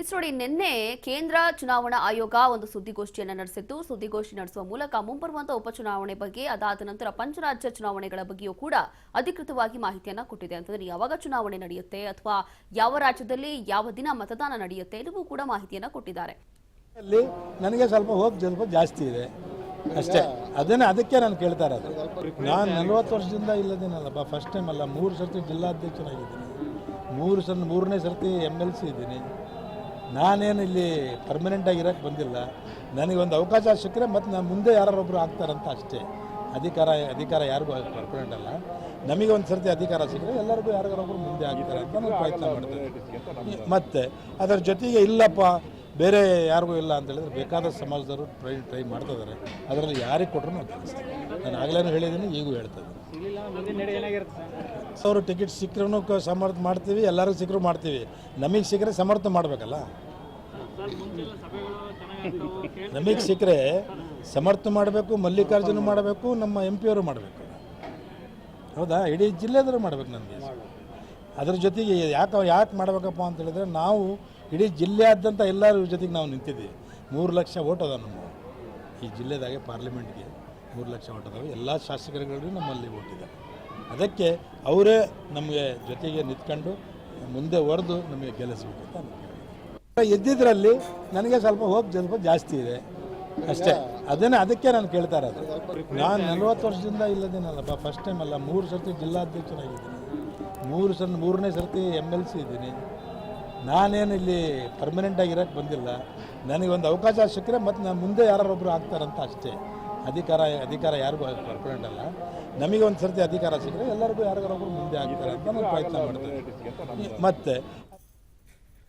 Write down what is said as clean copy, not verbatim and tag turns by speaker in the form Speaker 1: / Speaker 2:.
Speaker 1: Is ನೋಡಿ ನಿನ್ನೆ ಕೇಂದ್ರ ಚುನಾವಣಾ ಆಯೋಗ ಒಂದು ಸುದ್ದಿಗೋಷ್ಠಿಯನ್ನು ನಡೆಸಿತ್ತು. ಸುದ್ದಿಗೋಷ್ಠಿ ನಡೆಸುವ ಮೂಲಕ ಮುಂಬರುವಂತಹ ಉಪಚುನಾವಣೆ ಬಗ್ಗೆ, ಅದಾದ ನಂತರ ಪಂಚರಾಜ್ಯ ಚುನಾವಣೆಗಳ ಬಗ್ಗೆಯೂ ಕೂಡ ಅಧಿಕೃತವಾಗಿ ಮಾಹಿತಿಯನ್ನ ಕೊಟ್ಟಿದೆ. ಅಂತಂದ್ರೆ ಯಾವಾಗ ಚುನಾವಣೆ ನಡೆಯುತ್ತೆ ಅಥವಾ ಯಾವ ರಾಜ್ಯದಲ್ಲಿ ಯಾವ ದಿನ ಮತದಾನ ನಡೆಯುತ್ತೆ ಎಲ್ಲವೂ ಕೂಡ ಮಾಹಿತಿಯನ್ನ ಕೊಟ್ಟಿದ್ದಾರೆ.
Speaker 2: ಅಲ್ಲಿ ನನಗೆ ಸ್ವಲ್ಪ ಜಾಸ್ತಿ ಇದೆ ಅಷ್ಟೇ. ಅದಕ್ಕೆ ನಾನು ಕೇಳ್ತಾ ಇರೋದು. ನಾನು 40 ವರ್ಷದಿಂದ ಇಲ್ಲದೇನಲ್ಲಪ್ಪ, ಫಸ್ಟ್ ಟೈಮ್ ಅಲ್ಲ, 3 ಸರ್ತಿ ಜಿಲ್ಲಾಧ್ಯಕ್ಷನಾಗಿದ್ದೀನಿ, 3ನೇ ಸರ್ತಿ MLC ಇದ್ದೀನಿ. ನಾನೇನು ಇಲ್ಲಿ ಪರ್ಮನೆಂಟಾಗಿ ಇರೋಕ್ಕೆ ಬಂದಿಲ್ಲ. ನನಗೊಂದು ಅವಕಾಶ ಸಿಕ್ಕರೆ ಮತ್ತು ನಾನು ಮುಂದೆ ಯಾರೊಬ್ಬರು ಆಗ್ತಾರಂತ ಅಷ್ಟೇ. ಅಧಿಕಾರ ಯಾರಿಗೂ ಪರ್ಮನೆಂಟ್ ಅಲ್ಲ. ನಮಗೆ ಒಂದು ಸರ್ತಿ ಅಧಿಕಾರ ಸಿಕ್ಕರೆ ಎಲ್ಲರಿಗೂ ಯಾರಿಗಾರೊಬ್ಬರು ಮುಂದೆ ಆಗ್ತಾರೆ ಅಂತ ನಾನು ಪ್ರಯತ್ನ ಮಾಡ್ತೀನಿ. ಮತ್ತು ಅದರ ಜೊತೆಗೆ ಇಲ್ಲಪ್ಪ ಬೇರೆ ಯಾರಿಗೂ ಇಲ್ಲ ಅಂತ ಹೇಳಿದ್ರೆ ಬೇಕಾದ ಸಮಾಜದವರು ಟ್ರೈ ಮಾಡ್ತಿದ್ದಾರೆ. ಅದರಲ್ಲಿ ಯಾರಿಗೆ ಕೊಟ್ಟರು ನಾವು ಗೆಲ್ಲಿಸ್ತೀವಿ. ನಾನು ಆಗಲೇ ಹೇಳಿದ್ದೀನಿ, ಈಗೂ ಹೇಳ್ತಾ ಇದ್ದೀನಿ. ಅವರು ಟಿಕೆಟ್ ಸಿಕ್ಕರೂ ಸಮರ್ಥ ಮಾಡ್ತೀವಿ, ಎಲ್ಲರಿಗೂ ಸಿಕ್ಕರೂ ಮಾಡ್ತೀವಿ. ನಮಗೆ ಸಿಕ್ಕರೆ ಸಮರ್ಥ ಮಾಡಬೇಕಲ್ಲ. ನಮಗೆ ಸಿಕ್ಕರೆ ಸಮರ್ಥ ಮಾಡಬೇಕು, ಮಲ್ಲಿಕಾರ್ಜುನ ಮಾಡಬೇಕು, ನಮ್ಮ MP ಅವರು ಮಾಡಬೇಕು. ಹೌದಾ, ಇಡೀ ಜಿಲ್ಲೆದರೂ ಮಾಡಬೇಕು ನನಗೆ. ಅದ್ರ ಜೊತೆಗೆ ಯಾಕೆ ಮಾಡಬೇಕಪ್ಪ ಅಂತ ಹೇಳಿದ್ರೆ, ನಾವು ಇಡೀ ಜಿಲ್ಲೆಯಾದ್ಯಂತ ಎಲ್ಲರ ಜೊತೆಗೆ ನಾವು ನಿಂತಿದ್ದೀವಿ. 3 ಲಕ್ಷ ಓಟ್ ಅದಾವೆ ನಮ್ಮ ಈ ಜಿಲ್ಲೆದಾಗೆ. ಪಾರ್ಲಿಮೆಂಟ್ಗೆ 3 ಲಕ್ಷ ಓಟ್ ಅದಾವೆ. ಎಲ್ಲ ಶಾಸಕರುಗಳಿಗೂ ನಮ್ಮಲ್ಲಿ ಓಟ್ ಇದೆ. ಅದಕ್ಕೆ ಅವರೇ ನಮಗೆ ಜೊತೆಗೆ ನಿಂತ್ಕೊಂಡು ಮುಂದೆ ಹೊಡೆದು ನಮಗೆ ಗೆಲ್ಲಿಸಬೇಕು ಅಂತ ಎದ್ದಿದ್ರಲ್ಲಿ ನನಗೆ ಸ್ವಲ್ಪ ಜಾಸ್ತಿ ಇದೆ ಅಷ್ಟೇ. ಅದಕ್ಕೆ ನಾನು ಕೇಳ್ತಾ ಇರೋದು. ನಾನು 40 ವರ್ಷದಿಂದ ಇಲ್ಲದೇನಲ್ಲಪ್ಪ, ಫಸ್ಟ್ ಟೈಮ್ ಅಲ್ಲ, 3 ಸರ್ತಿ ಜಿಲ್ಲಾಧ್ಯಕ್ಷನಾಗಿದ್ದೀನಿ, 3ನೇ ಸರ್ತಿ MLC ಇದ್ದೀನಿ. ನಾನೇನು ಇಲ್ಲಿ ಪರ್ಮನೆಂಟಾಗಿ ಇರೋಕ್ಕೆ ಬಂದಿಲ್ಲ. ನನಗೊಂದು ಅವಕಾಶ ಸಿಕ್ಕರೆ ಮತ್ತು ನಾನು ಮುಂದೆ ಯಾರೊಬ್ಬರು ಆಗ್ತಾರಂತ ಅಷ್ಟೇ. ಅಧಿಕಾರ ಯಾರಿಗೂ ಪರ್ಮನೆಂಟ್ ಅಲ್ಲ. ನಮಗೆ ಒಂದು ಸರ್ತಿ ಅಧಿಕಾರ ಸಿಕ್ಕರೆ ಎಲ್ಲರಿಗೂ ಯಾರಿಗಾರೊಬ್ಬರು ಮುಂದೆ ಆಗ್ತಾರೆ ಅಂತ ನಾನು ಪ್ರಯತ್ನ ಮಾಡ್ತೀನಿ. ಮತ್ತು